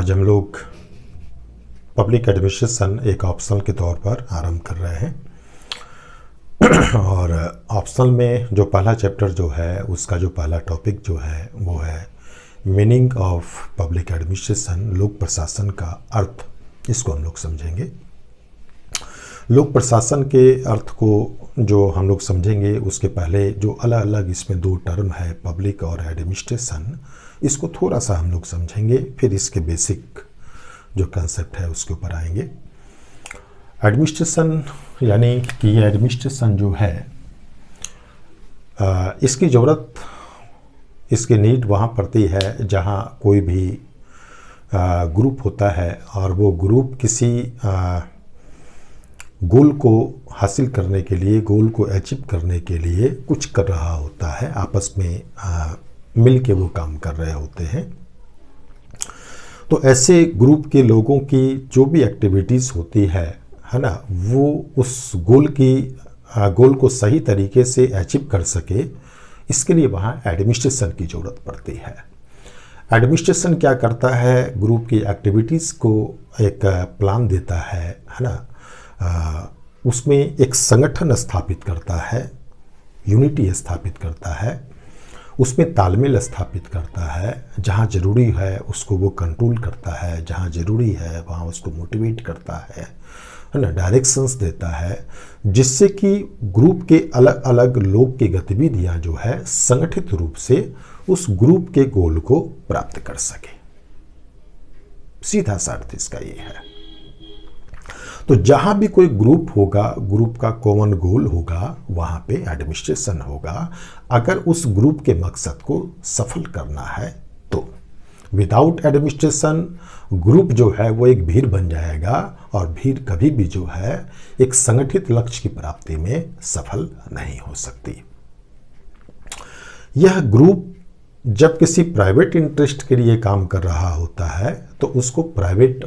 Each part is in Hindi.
आज हम लोग पब्लिक एडमिनिस्ट्रेशन एक ऑप्शनल के तौर पर आरंभ कर रहे हैं और ऑप्शनल में जो पहला चैप्टर जो है उसका जो पहला टॉपिक जो है वो है मीनिंग ऑफ पब्लिक एडमिनिस्ट्रेशन, लोक प्रशासन का अर्थ। इसको हम लोग समझेंगे। लोक प्रशासन के अर्थ को जो हम लोग समझेंगे उसके पहले जो अलग अलग इसमें दो टर्म है पब्लिक और एडमिनिस्ट्रेशन, इसको थोड़ा सा हम लोग समझेंगे, फिर इसके बेसिक जो कंसेप्ट है उसके ऊपर आएंगे। एडमिनिस्ट्रेशन यानी कि ये एडमिनिस्ट्रेशन जो है इसकी ज़रूरत, इसकी नीड वहाँ पड़ती है जहाँ कोई भी ग्रुप होता है और वो ग्रुप किसी गोल को हासिल करने के लिए, गोल को अचीव करने के लिए कुछ कर रहा होता है, आपस में मिल के वो काम कर रहे होते हैं। तो ऐसे ग्रुप के लोगों की जो भी एक्टिविटीज़ होती है ना, वो उस गोल को सही तरीके से अचीव कर सके, इसके लिए वहाँ एडमिनिस्ट्रेशन की ज़रूरत पड़ती है। एडमिनिस्ट्रेशन क्या करता है, ग्रुप की एक्टिविटीज़ को एक प्लान देता है ना, उसमें एक संगठन स्थापित करता है, यूनिटी स्थापित करता है, उसमें तालमेल स्थापित करता है, जहाँ ज़रूरी है उसको वो कंट्रोल करता है, जहाँ ज़रूरी है वहाँ उसको मोटिवेट करता है ना, डायरेक्शंस देता है, जिससे कि ग्रुप के अलग अलग लोग की गतिविधियाँ जो है संगठित रूप से उस ग्रुप के गोल को प्राप्त कर सके। सीधा सा अर्थ इसका ये है। तो जहाँ भी कोई ग्रुप होगा, ग्रुप का कॉमन गोल होगा, वहाँ पे एडमिनिस्ट्रेशन होगा। अगर उस ग्रुप के मकसद को सफल करना है तो विदाउट एडमिनिस्ट्रेशन ग्रुप जो है वो एक भीड़ बन जाएगा और भीड़ कभी भी जो है एक संगठित लक्ष्य की प्राप्ति में सफल नहीं हो सकती। यह ग्रुप जब किसी प्राइवेट इंटरेस्ट के लिए काम कर रहा होता है तो उसको प्राइवेट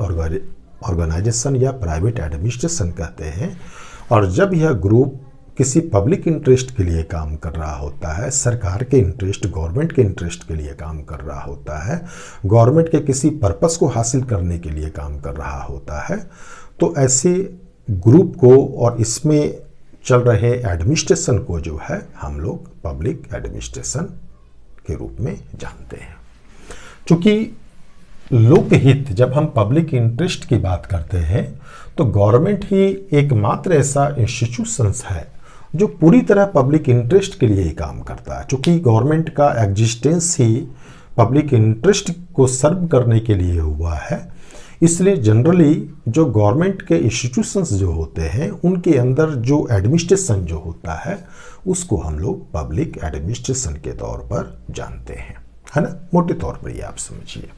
ऑर्गेनाइजेशन या प्राइवेट एडमिनिस्ट्रेशन कहते हैं, और जब यह ग्रुप किसी पब्लिक इंटरेस्ट के लिए काम कर रहा होता है, सरकार के इंटरेस्ट, गवर्नमेंट के इंटरेस्ट के लिए काम कर रहा होता है, गवर्नमेंट के किसी पर्पस को हासिल करने के लिए काम कर रहा होता है, तो ऐसे ग्रुप को और इसमें चल रहे एडमिनिस्ट्रेशन को जो है हम लोग पब्लिक एडमिनिस्ट्रेशन के रूप में जानते हैं। चूँकि लोकहित, जब हम पब्लिक इंटरेस्ट की बात करते हैं तो गवर्नमेंट ही एकमात्र ऐसा इंस्टीट्यूशंस है जो पूरी तरह पब्लिक इंटरेस्ट के लिए ही काम करता है। चूँकि गवर्नमेंट का एग्जिस्टेंस ही पब्लिक इंटरेस्ट को सर्व करने के लिए हुआ है, इसलिए जनरली जो गवर्नमेंट के इंस्टीट्यूशंस जो होते हैं उनके अंदर जो एडमिनिस्ट्रेशन जो होता है उसको हम लोग पब्लिक एडमिनिस्ट्रेशन के तौर पर जानते हैं, है ना। मोटे तौर पर ये आप समझिए।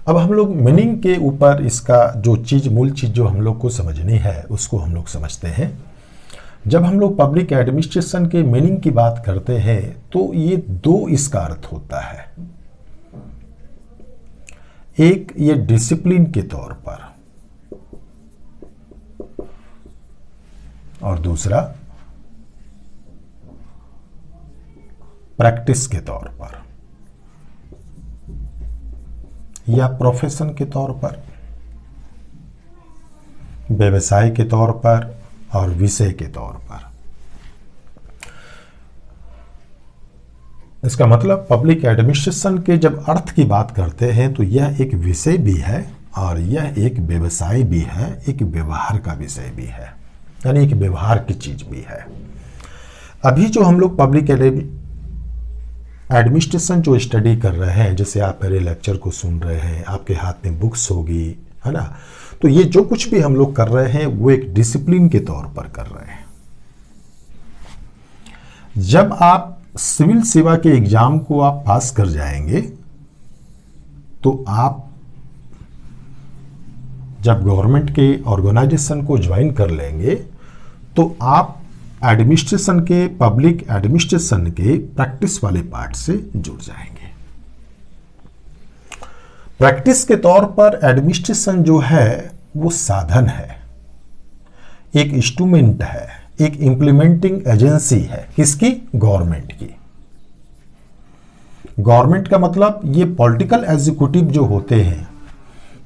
अब हम लोग मीनिंग के ऊपर इसका जो चीज़, मूल चीज़ जो हम लोग को समझनी है उसको हम लोग समझते हैं। जब हम लोग पब्लिक एडमिनिस्ट्रेशन के मीनिंग की बात करते हैं तो ये दो इसका अर्थ होता है। एक ये डिसिप्लिन के तौर पर और दूसरा प्रैक्टिस के तौर पर या प्रोफेशन के तौर पर, व्यवसाय के तौर पर और विषय के तौर पर। इसका मतलब पब्लिक एडमिनिस्ट्रेशन के जब अर्थ की बात करते हैं तो यह एक विषय भी है और यह एक व्यवसाय भी है, एक व्यवहार का विषय भी है, यानी एक व्यवहार की चीज भी है। अभी जो हम लोग पब्लिक एडमिनिस्ट्रेशन जो स्टडी कर रहे हैं, जैसे आप मेरे लेक्चर को सुन रहे हैं, आपके हाथ में बुक्स होगी, है ना, तो ये जो कुछ भी हम लोग कर रहे हैं वो एक डिसिप्लिन के तौर पर कर रहे हैं। जब आप सिविल सेवा के एग्जाम को आप पास कर जाएंगे तो आप जब गवर्नमेंट के ऑर्गेनाइजेशन को ज्वाइन कर लेंगे तो आप एडमिनिस्ट्रेशन के, पब्लिक एडमिनिस्ट्रेशन के प्रैक्टिस वाले पार्ट से जुड़ जाएंगे। प्रैक्टिस के तौर पर एडमिनिस्ट्रेशन जो है वो साधन है, एक इंस्ट्रूमेंट है, एक इंप्लीमेंटिंग एजेंसी है। किसकी? गवर्नमेंट की। गवर्नमेंट का मतलब ये पॉलिटिकल एग्जीक्यूटिव जो होते हैं,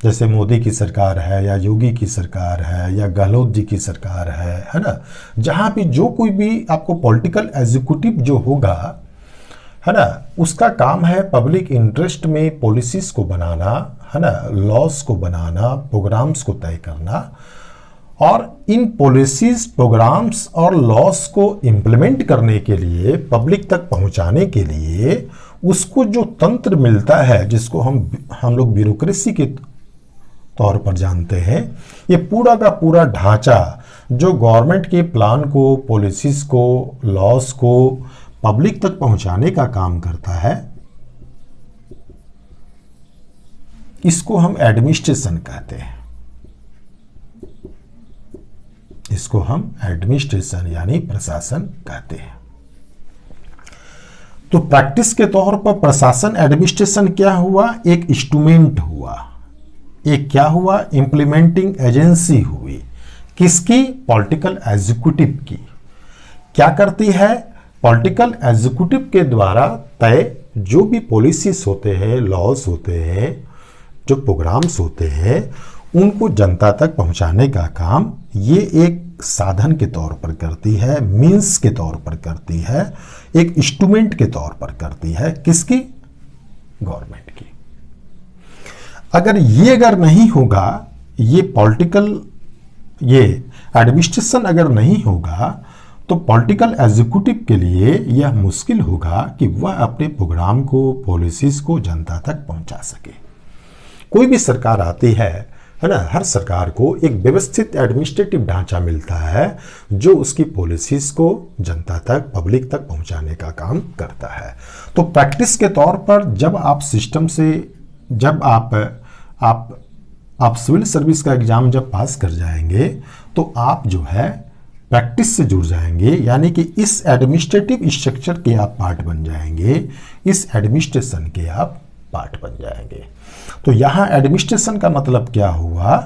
जैसे मोदी की सरकार है या योगी की सरकार है या गहलोत जी की सरकार है ना, जहाँ भी जो कोई भी आपको पॉलिटिकल एग्जीक्यूटिव जो होगा, है ना, उसका काम है पब्लिक इंटरेस्ट में पॉलिसीज को बनाना, है ना, लॉज को बनाना, प्रोग्राम्स को तय करना, और इन पॉलिसीज, प्रोग्राम्स और लॉज को इम्प्लीमेंट करने के लिए, पब्लिक तक पहुंचाने के लिए उसको जो तंत्र मिलता है, जिसको हम लोग ब्यूरोक्रेसी के तौर पर जानते हैं, ये पूरा का पूरा ढांचा जो गवर्नमेंट के प्लान को, पॉलिसीज को, लॉज को पब्लिक तक पहुंचाने का काम करता है, इसको हम एडमिनिस्ट्रेशन कहते हैं। इसको हम एडमिनिस्ट्रेशन यानी प्रशासन कहते हैं। तो प्रैक्टिस के तौर पर प्रशासन, एडमिनिस्ट्रेशन क्या हुआ? एक इंस्ट्रूमेंट हुआ, एक क्या हुआ? इंप्लीमेंटिंग एजेंसी हुई। किसकी? पॉलिटिकल एग्जीक्यूटिव की। क्या करती है? पॉलिटिकल एग्जीक्यूटिव के द्वारा तय जो भी पॉलिसीज होते हैं, लॉज होते हैं, जो प्रोग्राम्स होते हैं, उनको जनता तक पहुंचाने का काम ये एक साधन के तौर पर करती है, मीन्स के तौर पर करती है, एक इंस्ट्रूमेंट के तौर पर करती है। किसकी? गवर्नमेंट की। अगर नहीं होगा, ये पॉलिटिकल, ये एडमिनिस्ट्रेशन अगर नहीं होगा, तो पॉलिटिकल एग्जीक्यूटिव के लिए यह मुश्किल होगा कि वह अपने प्रोग्राम को, पॉलिसीज को जनता तक पहुंचा सके। कोई भी सरकार आती है ना, हर सरकार को एक व्यवस्थित एडमिनिस्ट्रेटिव ढांचा मिलता है जो उसकी पॉलिसीज को जनता तक, पब्लिक तक पहुंचाने का काम करता है। तो प्रैक्टिस के तौर पर जब आप सिस्टम से, जब आप सिविल सर्विस का एग्जाम जब पास कर जाएंगे, तो आप जो है प्रैक्टिस से जुड़ जाएंगे, यानी कि इस एडमिनिस्ट्रेटिव स्ट्रक्चर के आप पार्ट बन जाएंगे, इस एडमिनिस्ट्रेशन के आप पार्ट बन जाएंगे। तो यहाँ एडमिनिस्ट्रेशन का मतलब क्या हुआ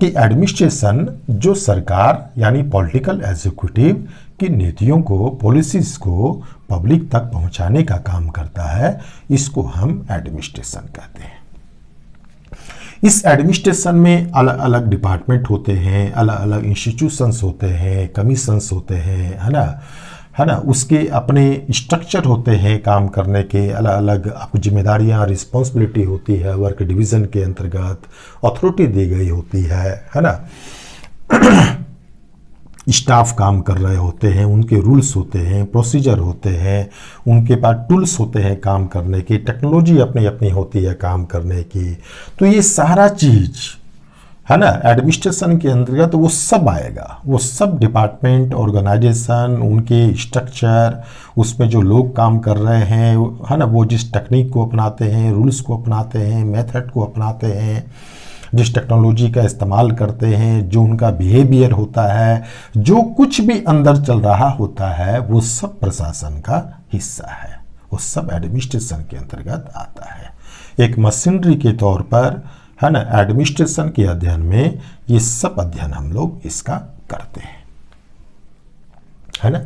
कि एडमिनिस्ट्रेशन जो सरकार यानी पॉलिटिकल एग्जीक्यूटिव की नीतियों को, पॉलिसीज को पब्लिक तक पहुंचाने का काम करता है, इसको हम एडमिनिस्ट्रेशन कहते हैं। इस एडमिनिस्ट्रेशन में अलग अलग डिपार्टमेंट होते हैं, अलग अलग इंस्टीट्यूशंस होते हैं, कमीशंस होते हैं, है ना, उसके अपने स्ट्रक्चर होते हैं काम करने के, अलग अलग आपको जिम्मेदारियां, रिस्पॉन्सिबिलिटी होती है, वर्क डिवीज़न के अंतर्गत अथॉरिटी दी गई होती है ना। स्टाफ काम कर रहे होते हैं, उनके रूल्स होते हैं, प्रोसीजर होते हैं, उनके पास टूल्स होते हैं काम करने की, टेक्नोलॉजी अपनी अपनी होती है काम करने की। तो ये सारा चीज़ है ना एडमिनिस्ट्रेशन के अंतर्गत तो वो सब आएगा, वो सब डिपार्टमेंट, ऑर्गेनाइजेशन, उनके स्ट्रक्चर, उसमें जो लोग काम कर रहे हैं, है ना, वो जिस टेक्निक को अपनाते हैं, रूल्स को अपनाते हैं, मेथड को अपनाते हैं, जिस टेक्नोलॉजी का इस्तेमाल करते हैं, जो उनका बिहेवियर होता है, जो कुछ भी अंदर चल रहा होता है, वो सब प्रशासन का हिस्सा है, वो सब एडमिनिस्ट्रेशन के अंतर्गत आता है। एक मशीनरी के तौर पर, है ना, एडमिनिस्ट्रेशन के अध्ययन में ये सब अध्ययन हम लोग इसका करते हैं, है ना।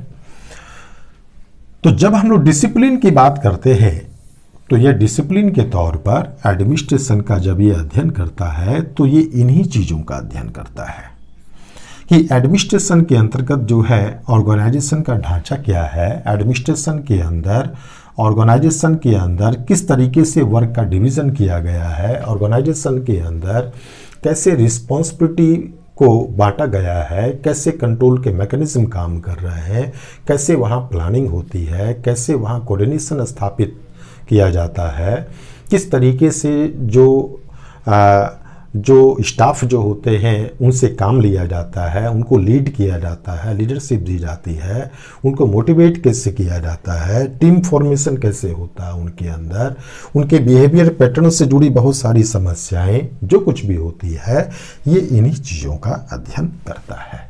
तो जब हम लोग डिसिप्लिन की बात करते हैं, तो यह डिसिप्लिन के तौर पर एडमिनिस्ट्रेशन का जब ये अध्ययन करता है, तो ये इन्हीं चीज़ों का अध्ययन करता है कि एडमिनिस्ट्रेशन के अंतर्गत जो है ऑर्गेनाइजेशन का ढांचा क्या है, एडमिनिस्ट्रेशन के अंदर, ऑर्गेनाइजेशन के अंदर किस तरीके से वर्क का डिवीज़न किया गया है, ऑर्गेनाइजेशन के अंदर कैसे रिस्पॉन्सिबिलिटी को बांटा गया है, कैसे कंट्रोल के मैकेनिज्म काम कर रहे हैं, कैसे वहाँ प्लानिंग होती है, कैसे वहाँ कोऑर्डिनेशन स्थापित किया जाता है, किस तरीके से जो स्टाफ जो होते हैं उनसे काम लिया जाता है, उनको लीड किया जाता है, लीडरशिप दी जाती है, उनको मोटिवेट कैसे किया जाता है, टीम फॉर्मेशन कैसे होता है उनके अंदर, उनके बिहेवियर पैटर्न से जुड़ी बहुत सारी समस्याएं जो कुछ भी होती है, ये इन्हीं चीज़ों का अध्ययन करता है,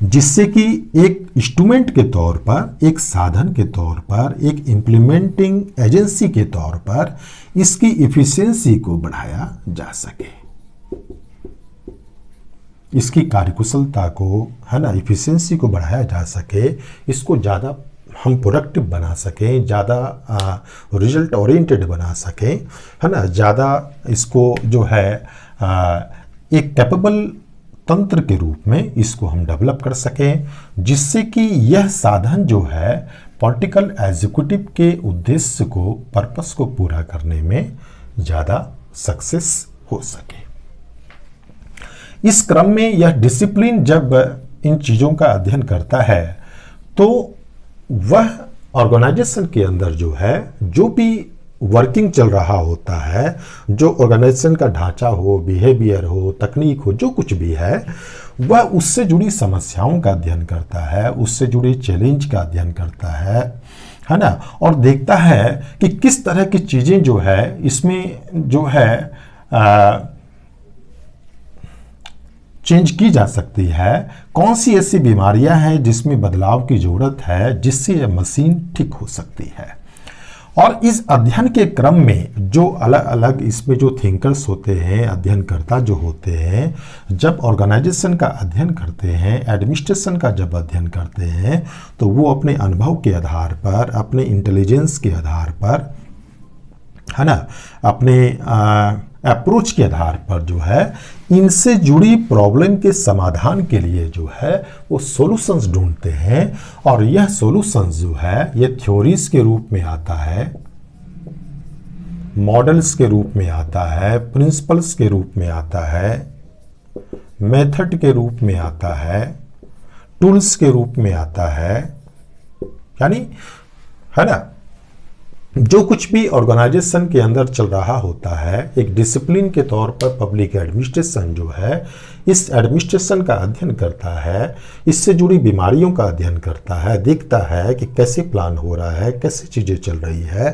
जिससे कि एक इंस्ट्रूमेंट के तौर पर, एक साधन के तौर पर, एक इम्प्लीमेंटिंग एजेंसी के तौर पर इसकी इफिशिएंसी को बढ़ाया जा सके, इसकी कार्यकुशलता को, है ना, इफिशिएंसी को बढ़ाया जा सके, इसको ज़्यादा हम प्रोडक्टिव बना सकें, ज़्यादा रिजल्ट ओरिएंटेड बना सकें, है ना, ज़्यादा इसको जो है एक कैपेबल तंत्र के रूप में इसको हम डेवलप कर सकें, जिससे कि यह साधन जो है पॉलिटिकल एग्जीक्यूटिव के उद्देश्य को, पर्पस को पूरा करने में ज़्यादा सक्सेस हो सके। इस क्रम में यह डिसिप्लिन जब इन चीज़ों का अध्ययन करता है तो वह ऑर्गेनाइजेशन के अंदर जो है, जो भी वर्किंग चल रहा होता है, जो ऑर्गेनाइजेशन का ढांचा हो, बिहेवियर हो, तकनीक हो, जो कुछ भी है, वह उससे जुड़ी समस्याओं का अध्ययन करता है, उससे जुड़े चैलेंज का अध्ययन करता है ना, और देखता है कि किस तरह की चीज़ें जो है इसमें जो है चेंज की जा सकती है, कौन सी ऐसी बीमारियां हैं जिसमें बदलाव की ज़रूरत है, जिससे यह मशीन ठीक हो सकती है। और इस अध्ययन के क्रम में जो अलग अलग इसमें जो थिंकर्स होते हैं, अध्ययनकर्ता जो होते हैं, जब ऑर्गेनाइजेशन का अध्ययन करते हैं, एडमिनिस्ट्रेशन का जब अध्ययन करते हैं, तो वो अपने अनुभव के आधार पर, अपने इंटेलिजेंस के आधार पर, है ना, अपने अप्रोच के आधार पर जो है इनसे जुड़ी प्रॉब्लम के समाधान के लिए जो है वो सॉल्यूशंस ढूंढते हैं। और यह सॉल्यूशंस जो है ये थ्योरीज के रूप में आता है, मॉडल्स के रूप में आता है, प्रिंसिपल्स के रूप में आता है, मेथड के रूप में आता है, टूल्स के रूप में आता है, यानी, है ना, जो कुछ भी ऑर्गेनाइजेशन के अंदर चल रहा होता है, एक डिसिप्लिन के तौर पर पब्लिक एडमिनिस्ट्रेशन जो है इस एडमिनिस्ट्रेशन का अध्ययन करता है, इससे जुड़ी बीमारियों का अध्ययन करता है, देखता है कि कैसे प्लान हो रहा है, कैसे चीज़ें चल रही है,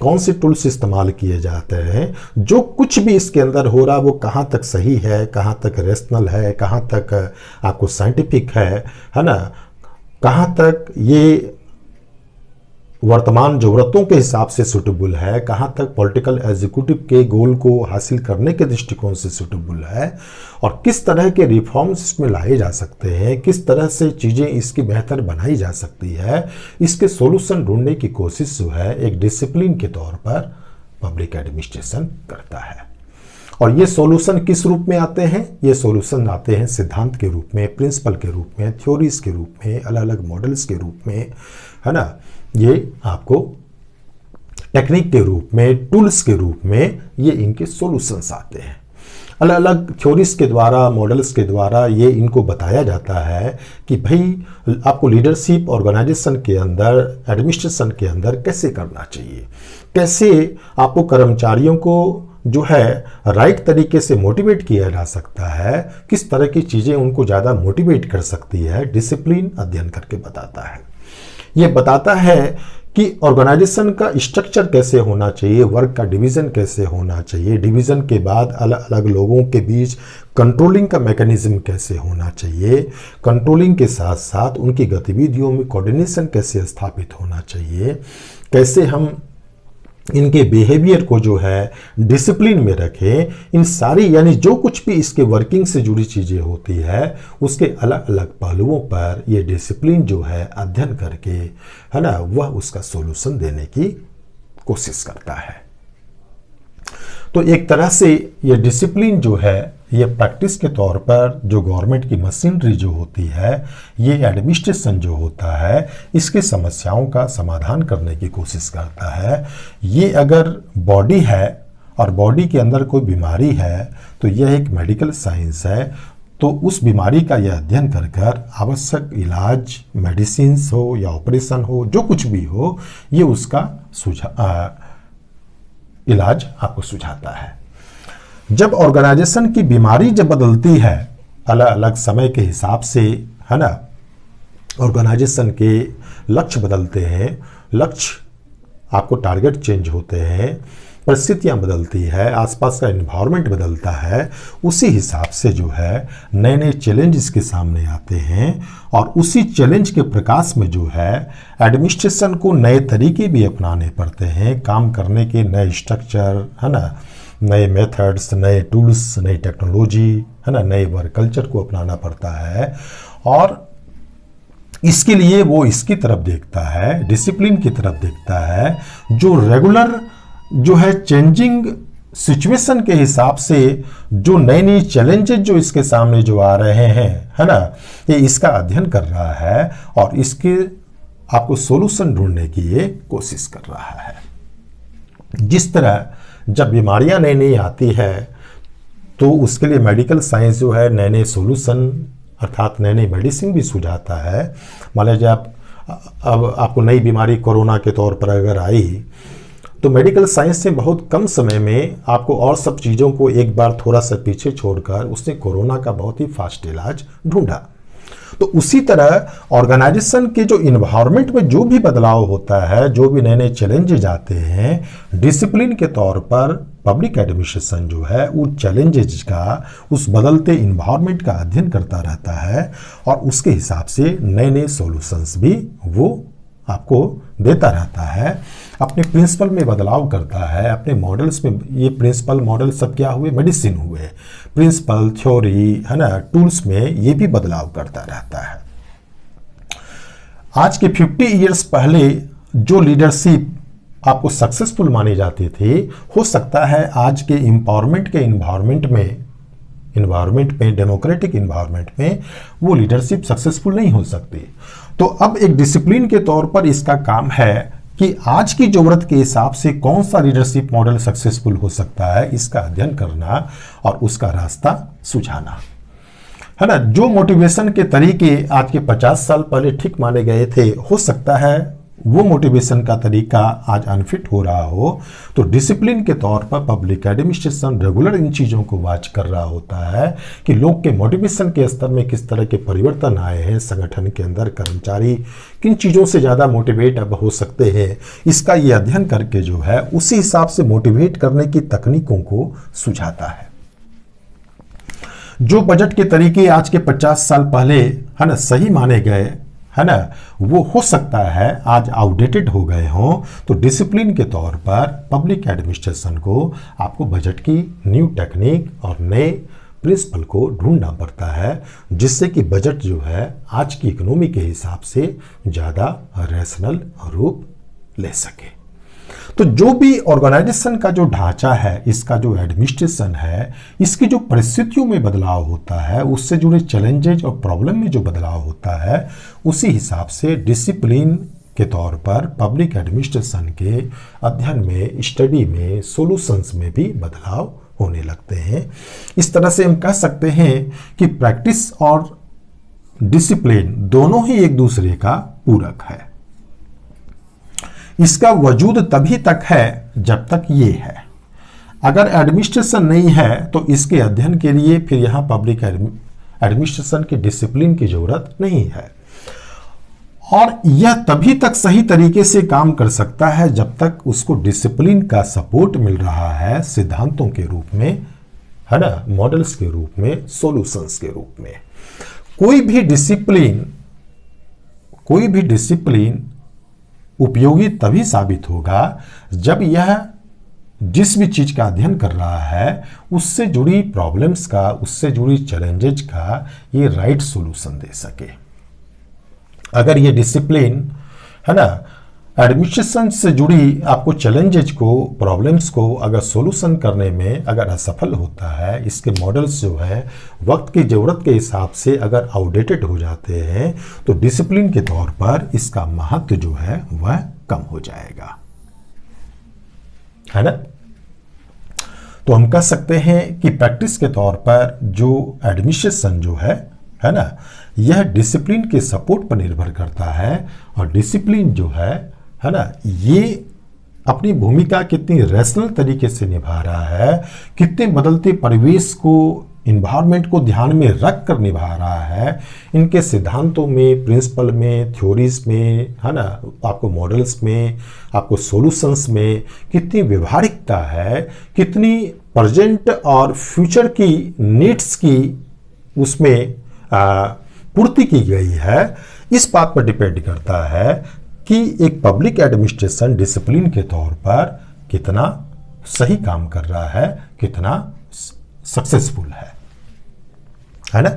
कौन से टूल्स इस्तेमाल किए जाते हैं, जो कुछ भी इसके अंदर हो रहा है वो कहाँ तक सही है, कहाँ तक रेशनल है, कहाँ तक आपको साइंटिफिक है ना, कहाँ तक ये वर्तमान ज़रूरतों के हिसाब से सूटेबल है, कहाँ तक पॉलिटिकल एग्जीक्यूटिव के गोल को हासिल करने के दृष्टिकोण से सूटेबल है, और किस तरह के रिफॉर्म्स इसमें लाए जा सकते हैं, किस तरह से चीज़ें इसकी बेहतर बनाई जा सकती है, इसके सॉल्यूशन ढूंढने की कोशिश जो है एक डिसिप्लिन के तौर पर पब्लिक एडमिनिस्ट्रेशन करता है। और ये सॉल्यूशन किस रूप में आते हैं? ये सॉल्यूशन आते हैं सिद्धांत के रूप में, प्रिंसिपल के रूप में, थ्योरीज के रूप में, अलग अलग मॉडल्स के रूप में, है ना, ये आपको टेक्निक के रूप में, टूल्स के रूप में ये इनके सॉल्यूशंस आते हैं। अलग अलग थ्योरीज के द्वारा, मॉडल्स के द्वारा ये इनको बताया जाता है कि भाई आपको लीडरशिप ऑर्गेनाइजेशन के अंदर, एडमिनिस्ट्रेशन के अंदर कैसे करना चाहिए, कैसे आपको कर्मचारियों को जो है राइट तरीके से मोटिवेट किया जा सकता है, किस तरह की चीज़ें उनको ज़्यादा मोटिवेट कर सकती है, डिसिप्लिन अध्ययन करके बताता है। ये बताता है कि ऑर्गेनाइजेशन का स्ट्रक्चर कैसे होना चाहिए, वर्क का डिवीज़न कैसे होना चाहिए, डिवीज़न के बाद अलग अलग लोगों के बीच कंट्रोलिंग का मैकेनिज्म कैसे होना चाहिए, कंट्रोलिंग के साथ साथ उनकी गतिविधियों में कोऑर्डिनेशन कैसे स्थापित होना चाहिए, कैसे हम इनके बिहेवियर को जो है डिसिप्लिन में रखें, इन सारी यानी जो कुछ भी इसके वर्किंग से जुड़ी चीज़ें होती है उसके अलग अलग पहलुओं पर ये डिसिप्लिन जो है अध्ययन करके, है ना, वह उसका सॉल्यूशन देने की कोशिश करता है। तो एक तरह से ये डिसिप्लिन जो है ये प्रैक्टिस के तौर पर जो गवर्नमेंट की मशीनरी जो होती है, ये एडमिनिस्ट्रेशन जो होता है, इसकी समस्याओं का समाधान करने की कोशिश करता है। ये अगर बॉडी है और बॉडी के अंदर कोई बीमारी है तो यह एक मेडिकल साइंस है, तो उस बीमारी का यह अध्ययन कर कर आवश्यक इलाज, मेडिसिन्स हो या ऑपरेशन हो, जो कुछ भी हो, ये उसका इलाज आपको सुझाता है। जब ऑर्गेनाइजेशन की बीमारी जब बदलती है अलग अलग समय के हिसाब से, है ना, ऑर्गेनाइजेशन के लक्ष्य बदलते हैं, लक्ष्य आपको टारगेट चेंज होते हैं, परिस्थितियां बदलती है, आसपास का एनवायरनमेंट बदलता है, उसी हिसाब से जो है नए नए चैलेंज इसके सामने आते हैं। और उसी चैलेंज के प्रकाश में जो है एडमिनिस्ट्रेशन को नए तरीके भी अपनाने पड़ते हैं, काम करने के नए स्ट्रक्चर, है ना, नए मेथड्स, नए टूल्स, नई टेक्नोलॉजी, है ना, नए वर्क कल्चर को अपनाना पड़ता है। और इसके लिए वो इसकी तरफ देखता है, डिसिप्लिन की तरफ देखता है, जो रेगुलर जो है चेंजिंग सिचुएशन के हिसाब से जो नई नई चैलेंजेस जो इसके सामने जो आ रहे हैं, है ना, ये इसका अध्ययन कर रहा है और इसके आपको सॉल्यूशन ढूंढने की ये कोशिश कर रहा है। जिस तरह जब बीमारियां नई नई आती है तो उसके लिए मेडिकल साइंस जो है नए नए सॉल्यूशन अर्थात नए नए मेडिसिन भी सुझाता है। मान लीजिए अब आपको नई बीमारी कोरोना के तौर पर अगर आई तो मेडिकल साइंस ने बहुत कम समय में आपको और सब चीज़ों को एक बार थोड़ा सा पीछे छोड़कर उसने कोरोना का बहुत ही फास्ट इलाज ढूंढा। तो उसी तरह ऑर्गेनाइजेशन के जो इन्वायरमेंट में जो भी बदलाव होता है, जो भी नए नए चैलेंजेज आते हैं, डिसिप्लिन के तौर पर पब्लिक एडमिनिस्ट्रेशन जो है उन चैलेंजेज का, उस बदलते इन्वायरमेंट का अध्ययन करता रहता है और उसके हिसाब से नए नए सॉल्यूशंस भी वो आपको देता रहता है, अपने प्रिंसिपल में बदलाव करता है, अपने मॉडल्स में। ये प्रिंसिपल मॉडल सब क्या हुए? मेडिसिन हुए। प्रिंसिपल, थ्योरी, है ना, टूल्स में ये भी बदलाव करता रहता है। आज के 50 इयर्स पहले जो लीडरशिप आपको सक्सेसफुल मानी जाती थी, हो सकता है आज के एम्पावरमेंट के इन्वायरमेंट में डेमोक्रेटिक इन्वायरमेंट में वो लीडरशिप सक्सेसफुल नहीं हो सकती। तो अब एक डिसिप्लिन के तौर पर इसका काम है कि आज की जरूरत के हिसाब से कौन सा लीडरशिप मॉडल सक्सेसफुल हो सकता है, इसका अध्ययन करना और उसका रास्ता सुझाना, है ना। जो मोटिवेशन के तरीके आज के 50 साल पहले ठीक माने गए थे, हो सकता है वो मोटिवेशन का तरीका आज अनफिट हो रहा हो। तो डिसिप्लिन के तौर पर पब्लिक एडमिनिस्ट्रेशन रेगुलर इन चीज़ों को वॉच कर रहा होता है कि लोग के मोटिवेशन के स्तर में किस तरह के परिवर्तन आए हैं, संगठन के अंदर कर्मचारी किन चीज़ों से ज़्यादा मोटिवेट अब हो सकते हैं, इसका ये अध्ययन करके जो है उसी हिसाब से मोटिवेट करने की तकनीकों को सुझाता है। जो बजट के तरीके आज के 50 साल पहले, है ना, सही माने गए, है ना, वो हो सकता है आज आउटडेटेड हो गए हों। तो डिसिप्लिन के तौर पर पब्लिक एडमिनिस्ट्रेशन को आपको बजट की न्यू टेक्निक और नए प्रिंसिपल को ढूंढना पड़ता है, जिससे कि बजट जो है आज की इकोनॉमी के हिसाब से ज़्यादा रैशनल रूप ले सके। तो जो भी ऑर्गेनाइजेशन का जो ढांचा है, इसका जो एडमिनिस्ट्रेशन है, इसकी जो परिस्थितियों में बदलाव होता है, उससे जुड़े चैलेंजेज और प्रॉब्लम में जो बदलाव होता है, उसी हिसाब से डिसिप्लिन के तौर पर पब्लिक एडमिनिस्ट्रेशन के अध्ययन में, स्टडी में, सॉल्यूशंस में भी बदलाव होने लगते हैं। इस तरह से हम कह सकते हैं कि प्रैक्टिस और डिसिप्लिन दोनों ही एक दूसरे का पूरक है। इसका वजूद तभी तक है जब तक ये है। अगर एडमिनिस्ट्रेशन नहीं है तो इसके अध्ययन के लिए फिर यहाँ पब्लिक एडमिनिस्ट्रेशन की डिसिप्लिन की जरूरत नहीं है। और यह तभी तक सही तरीके से काम कर सकता है जब तक उसको डिसिप्लिन का सपोर्ट मिल रहा है, सिद्धांतों के रूप में, है ना, मॉडल्स के रूप में, सॉल्यूशंस के रूप में। कोई भी डिसिप्लिन उपयोगी तभी साबित होगा जब यह जिस भी चीज का अध्ययन कर रहा है उससे जुड़ी प्रॉब्लम्स का, उससे जुड़ी चैलेंजेज का ये राइट सॉल्यूशन दे सके। अगर ये डिसिप्लिन, है ना, एडमिनिस्ट्रेशन से जुड़ी आपको चैलेंजेज को, प्रॉब्लम्स को अगर सॉल्यूशन करने में अगर असफल होता है, इसके मॉडल्स जो है वक्त की ज़रूरत के हिसाब से अगर आउटडेटेड हो जाते हैं, तो डिसिप्लिन के तौर पर इसका महत्व जो है वह कम हो जाएगा, है ना। तो हम कह सकते हैं कि प्रैक्टिस के तौर पर जो एडमिनिस्ट्रेशन जो है ना, यह डिसिप्लिन के सपोर्ट पर निर्भर करता है। और डिसिप्लिन जो है ना, ये अपनी भूमिका कितनी रैशनल तरीके से निभा रहा है, कितने बदलते परिवेश को, इन्वायरमेंट को ध्यान में रख कर निभा रहा है, इनके सिद्धांतों में, प्रिंसिपल में, थ्योरीज में, है ना, आपको मॉडल्स में, आपको सॉल्यूशंस में कितनी व्यवहारिकता है, कितनी प्रेजेंट और फ्यूचर की नीड्स की उसमें पूर्ति की गई है, इस बात पर डिपेंड करता है कि एक पब्लिक एडमिनिस्ट्रेशन डिसिप्लिन के तौर पर कितना सही काम कर रहा है, कितना सक्सेसफुल है ना।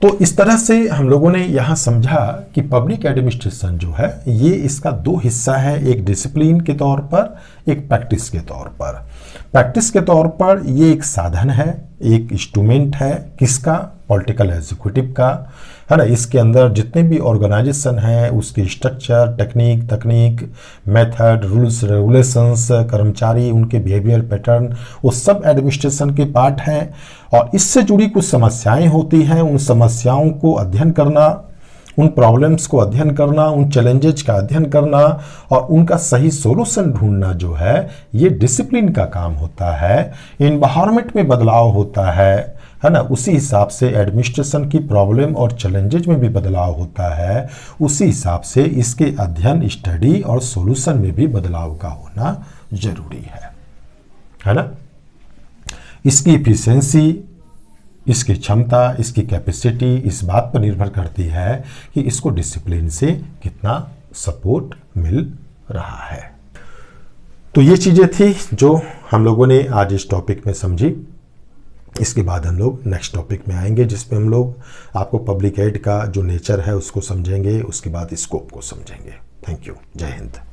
तो इस तरह से हम लोगों ने यहाँ समझा कि पब्लिक एडमिनिस्ट्रेशन जो है ये इसका दो हिस्सा है, एक डिसिप्लिन के तौर पर, एक प्रैक्टिस के तौर पर। प्रैक्टिस के तौर पर ये एक साधन है, एक इंस्ट्रूमेंट है, किसका? पॉलिटिकल एग्जीक्यूटिव का, है ना। इसके अंदर जितने भी ऑर्गेनाइजेशन है उसकी स्ट्रक्चर, तकनीक, मेथड, रूल्स रेगुलेशंस, कर्मचारी, उनके बिहेवियर पैटर्न, वो सब एडमिनिस्ट्रेशन के पार्ट हैं। और इससे जुड़ी कुछ समस्याएं होती हैं, उन समस्याओं को अध्ययन करना, उन प्रॉब्लम्स को अध्ययन करना, उन चैलेंजेस का अध्ययन करना और उनका सही सॉल्यूशन ढूंढना जो है ये डिसिप्लिन का काम होता है। एनवायरनमेंट में बदलाव होता है ना, उसी हिसाब से एडमिनिस्ट्रेशन की प्रॉब्लम और चैलेंजेज में भी बदलाव होता है, उसी हिसाब से इसके अध्ययन, स्टडी और सॉल्यूशन में भी बदलाव का होना जरूरी है ना। इसकी इफिशिएंसी, इसकी क्षमता, इसकी कैपेसिटी इस बात पर निर्भर करती है कि इसको डिसिप्लिन से कितना सपोर्ट मिल रहा है। तो ये चीज़ें थी जो हम लोगों ने आज इस टॉपिक में समझी। इसके बाद हम लोग नेक्स्ट टॉपिक में आएंगे जिसमें हम लोग आपको पब्लिक एड का जो नेचर है उसको समझेंगे, उसके बाद स्कोप को समझेंगे। Thank you. जय हिंद।